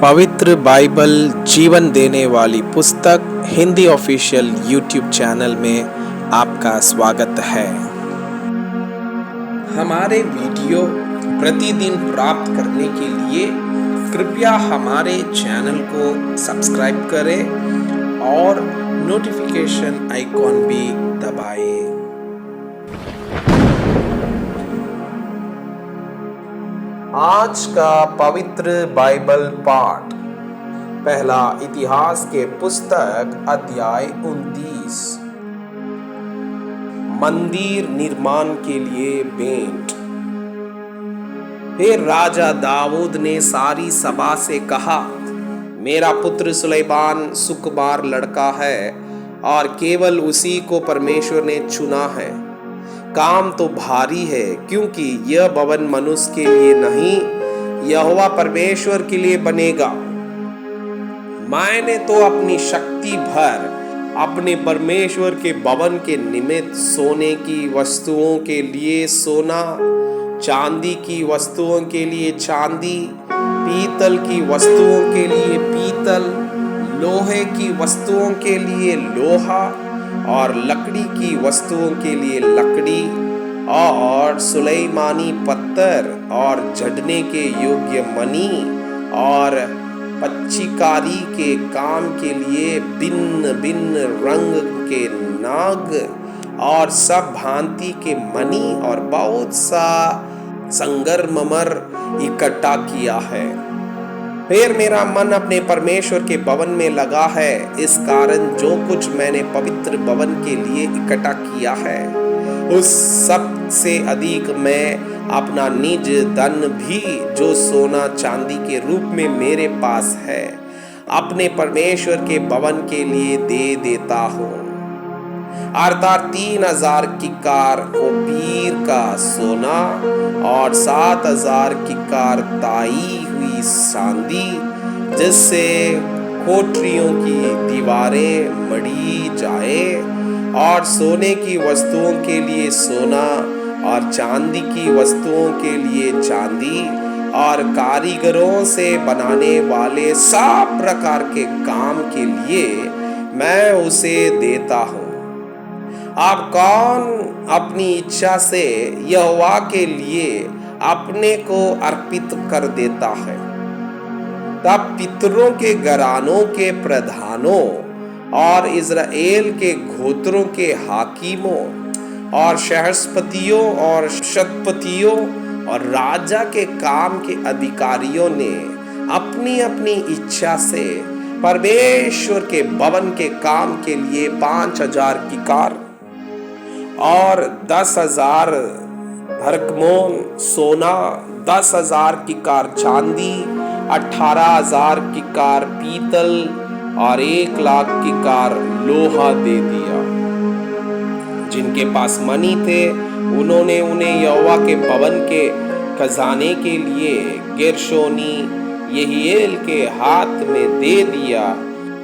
पवित्र बाइबल जीवन देने वाली पुस्तक हिंदी ऑफिशियल यूट्यूब चैनल में आपका स्वागत है। हमारे वीडियो प्रतिदिन प्राप्त करने के लिए कृपया हमारे चैनल को सब्सक्राइब करें और नोटिफिकेशन आइकॉन भी दबाएं। आज का पवित्र बाइबल पाठ पहला इतिहास के पुस्तक अध्याय 29। मंदिर निर्माण के लिए भेंट। फिर राजा दाऊद ने सारी सभा से कहा, मेरा पुत्र सुलेमान सुकुमार लड़का है और केवल उसी को परमेश्वर ने चुना है। काम तो भारी है, क्योंकि यह भवन मनुष्य के लिए नहीं, यहोवा परमेश्वर के लिए बनेगा। मैंने तो अपनी शक्ति भर अपने परमेश्वर के भवन के निमित्त सोने की वस्तुओं के लिए सोना, चांदी की वस्तुओं के लिए चांदी, पीतल की वस्तुओं के लिए पीतल, लोहे की वस्तुओं के लिए लोहा और लकड़ी की वस्तुओं के लिए लकड़ी और सुलेमानी पत्थर और जड़ने के योग्य मणि और पच्चीकारी के काम के लिए भिन्न भिन्न रंग के नाग और सब भांति के मणि और बहुत सा संगमरमर इकट्ठा किया है। फिर मेरा मन अपने परमेश्वर के भवन में लगा है, इस कारण जो कुछ मैंने पवित्र भवन के लिए इकट्ठा किया है उस सब से अधिक मैं अपना निज धन भी, जो सोना चांदी के रूप में मेरे पास है, अपने परमेश्वर के भवन के लिए दे देता हूँ। अर्थात 3000 किकार ओपीर का सोना और 7000 किकार ताई हुई चांदी, जिससे कोठरियों की दीवारें मढ़ी जाए, और सोने की वस्तुओं के लिए सोना और चांदी की वस्तुओं के लिए चांदी और कारीगरों से बनाने वाले सब प्रकार के काम के लिए मैं उसे देता हूँ। अब कौन अपनी इच्छा से यहोवा के लिए अपने को अर्पित कर देता है? तब पितरों के घरानों के प्रधानों और इज़राइल के गोत्रों के हाकिमों और सहस्पतियों और शतपतियों और राजा के काम के अधिकारियों ने अपनी अपनी इच्छा से परमेश्वर के भवन के काम के लिए 5000 किकार और 10,000 भरकमोन सोना, 10,000 किकार चांदी, 18,000 किकार पीतल और 1,00,000 किकार लोहा दे दिया। जिनके पास मणि थे उन्होंने उन्हें यहोवा के भवन के खजाने के लिए गेर्शोनी यहीएल के हाथ में दे दिया।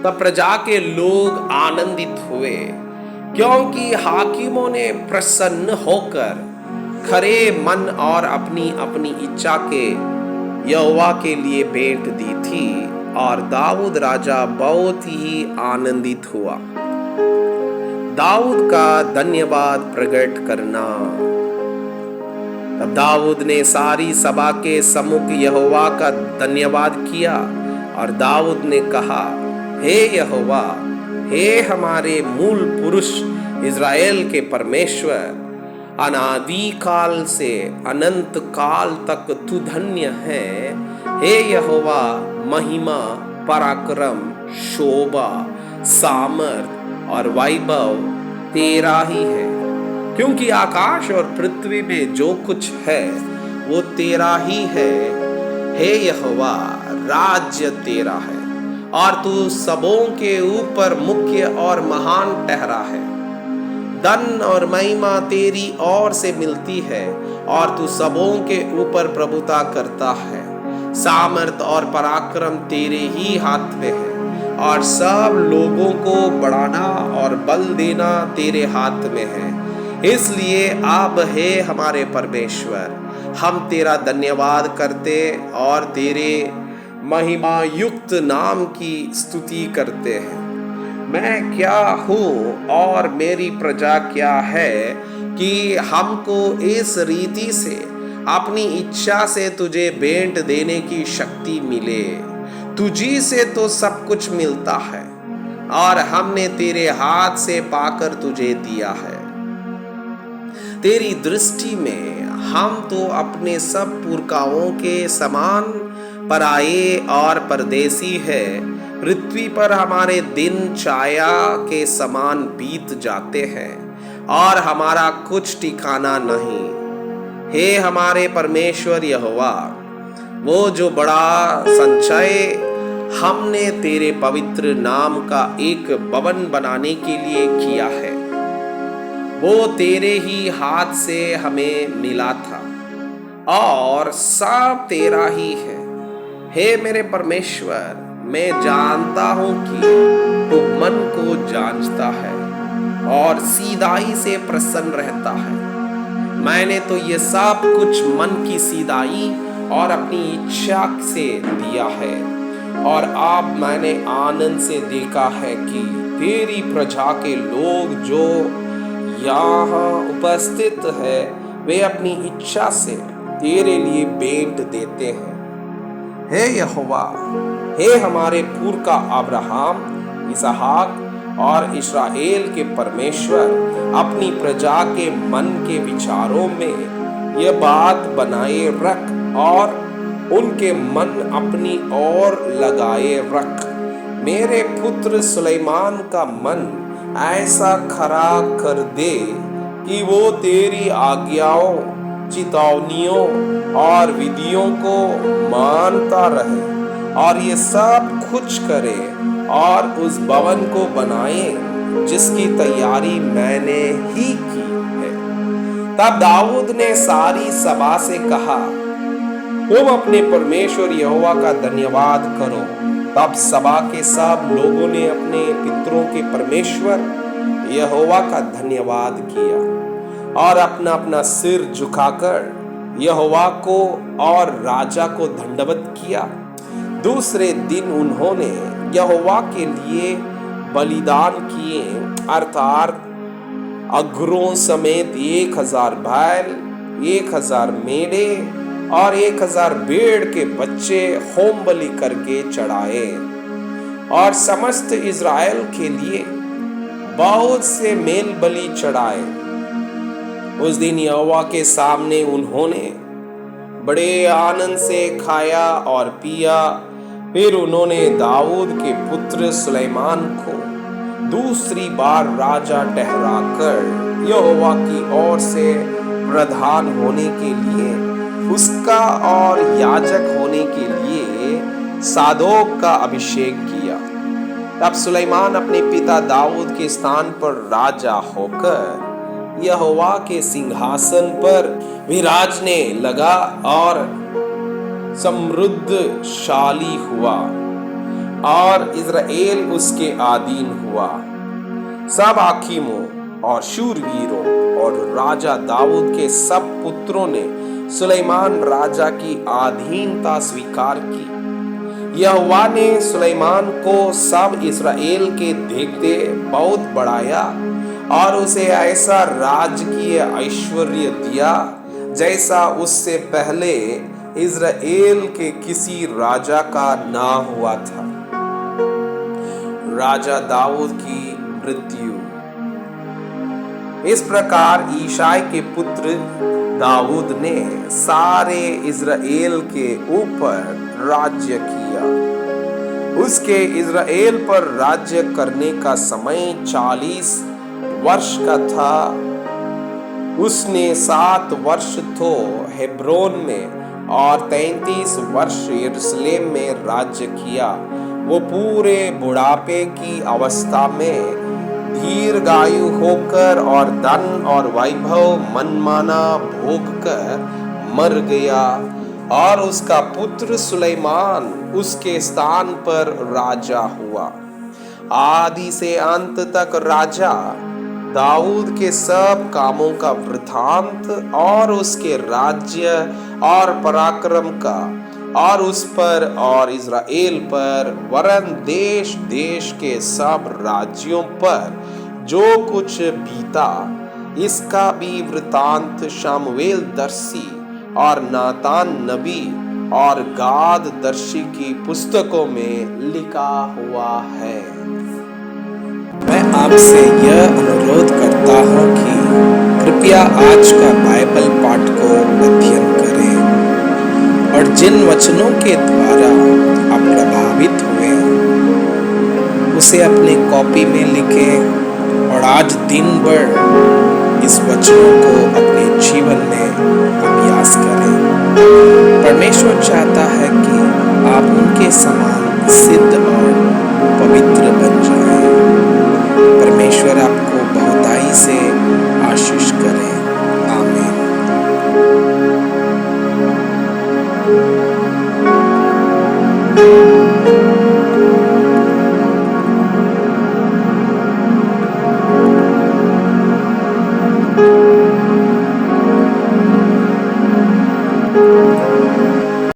तब प्रजा के लोग आनंदित हुए, क्योंकि हाकिमों ने प्रसन्न होकर खरे मन और अपनी अपनी इच्छा के यहोवा के लिए भेंट दी थी, और दाऊद राजा बहुत ही आनंदित हुआ। दाऊद का धन्यवाद प्रकट करना। तब दाऊद ने सारी सभा के सम्मुख यहोवा का धन्यवाद किया, और दाऊद ने कहा, हे यहोवा, हे हमारे मूल पुरुष इज़राइल के परमेश्वर, अनादि काल से अनंत काल तक तू धन्य है। हे यहोवा, महिमा, पराक्रम, शोभा, सामर्थ और वैभव तेरा ही है, क्योंकि आकाश और पृथ्वी में जो कुछ है वो तेरा ही है। हे यहोवा, राज्य तेरा है और तू सबों के ऊपर मुख्य और महान ठहरा है। धन और महिमा तेरी ओर से मिलती है और तू सबों के ऊपर प्रभुता करता है। सामर्थ और पराक्रम तेरे ही हाथ में है, और सब लोगों को बढ़ाना और बल देना तेरे हाथ में है। इसलिए अब हे हमारे परमेश्वर, हम तेरा धन्यवाद करते और तेरे महिमा युक्त नाम की स्तुति करते हैं। मैं क्या हूँ और मेरी प्रजा क्या है कि हमको इस रीति से अपनी इच्छा से तुझे भेंट देने की शक्ति मिले। तुझी से तो सब कुछ मिलता है और हमने तेरे हाथ से पाकर तुझे दिया है। तेरी दृष्टि में हम तो अपने सब पुरखाओं के समान पराये और परदेसी है। पृथ्वी पर हमारे दिन छाया के समान बीत जाते हैं और हमारा कुछ ठिकाना नहीं। हे हमारे परमेश्वर यहोवा, वो जो बड़ा संचय हमने तेरे पवित्र नाम का एक भवन बनाने के लिए किया है, वो तेरे ही हाथ से हमें मिला था और सब तेरा ही है। हे मेरे परमेश्वर, मैं जानता हूं कि तू मन को जांचता है और सीधाई से प्रसन्न रहता है। मैंने तो ये सब कुछ मन की सीधाई और अपनी इच्छा से दिया है और अब मैंने आनंद से देखा है कि तेरी प्रजा के लोग जो यहाँ उपस्थित है वे अपनी इच्छा से तेरे लिए भेंट देते हैं। हे यहोवा, हे हमारे पुरखा अब्राहम, इसहाक और इस्राएल के परमेश्वर, अपनी प्रजा के मन के विचारों में यह बात बनाए रख और उनके मन अपनी ओर लगाए रख। मेरे पुत्र सुलेमान का मन ऐसा खरा कर दे कि वो तेरी आज्ञाओं, चितौनियों और विधियों को मानता रहे और ये सब कुछ करे और उस भवन को बनाए जिसकी तैयारी मैंने ही की है। तब दाऊद ने सारी सभा से कहा, तुम अपने परमेश्वर यहोवा का धन्यवाद करो। तब सभा के सब लोगों ने अपने पितरों के परमेश्वर यहोवा का धन्यवाद किया और अपना अपना सिर झुकाकर यहोवा को और राजा को दंडवत किया। दूसरे दिन उन्होंने यहोवा के लिए बलिदान किए, अर्थात अगरों समेत 1000 बैल, 1000 मेढ़े और 1000 भेड़ के बच्चे होम बलि करके चढ़ाए और समस्त इज़राइल के लिए बहुत से मेल बलि चढ़ाए। उस दिन यहोवा के सामने उन्होंने बड़े आनंद से खाया और पिया। फिर उन्होंने दाऊद के पुत्र सुलेमान को दूसरी बार राजा ठहराकर यहोवा की ओर से प्रधान होने के लिए उसका और याजक होने के लिए सादोक का अभिषेक किया। तब सुलेमान अपने पिता दाऊद के स्थान पर राजा होकर यहोवा के सिंहासन पर विराजने लगा और समृद्धशाली हुआ और इज़राइल उसके अधीन हुआ। सब हाकिमों और शूरवीरों और राजा दाऊद के सब पुत्रों ने सुलेमान राजा की अधीनता स्वीकार की। यहोवा ने सुलेमान को सब इज़राइल के देखते बहुत बढ़ाया और उसे ऐसा राजकीय ऐश्वर्य दिया जैसा उससे पहले इज़राइल के किसी राजा का ना हुआ था। राजा दाऊद की मृत्यु। इस प्रकार ईशाई के पुत्र दाऊद ने सारे इज़राइल के ऊपर राज्य किया। उसके इज़राइल पर राज्य करने का समय 40 वर्ष का था। उसने 7 वर्ष तो हेब्रोन में और 33 वर्ष यरूशलेम में राज्य किया। वो पूरे बुढ़ापे की अवस्था में दीर्घायु होकर और धन और वैभव मनमाना भोग कर मर गया और उसका पुत्र सुलेमान उसके स्थान पर राजा हुआ। आदि से अंत तक राजा दाऊद के सब कामों का वृत्तांत और उसके राज्य और पराक्रम का और उस पर और इज़राइल पर वरन देश देश के सब राज्यों पर जो कुछ बीता, इसका भी वृतांत शमूएल दर्शी और नातान नबी और गाद दर्शी की पुस्तकों में लिखा हुआ है। मैं आपसे यह अनुरोध करता हूँ कि कृपया आज का बाइबल पाठ को अध्ययन करें और जिन वचनों के द्वारा आप प्रभावित हुए उसे अपने कॉपी में लिखें और आज दिन भर इस वचनों को अपने जीवन में अभ्यास करें। परमेश्वर चाहता है कि आप उनके समान सिद्ध और पवित्र बन जाएं। परमेश्वर आपको बहुताई से आशीष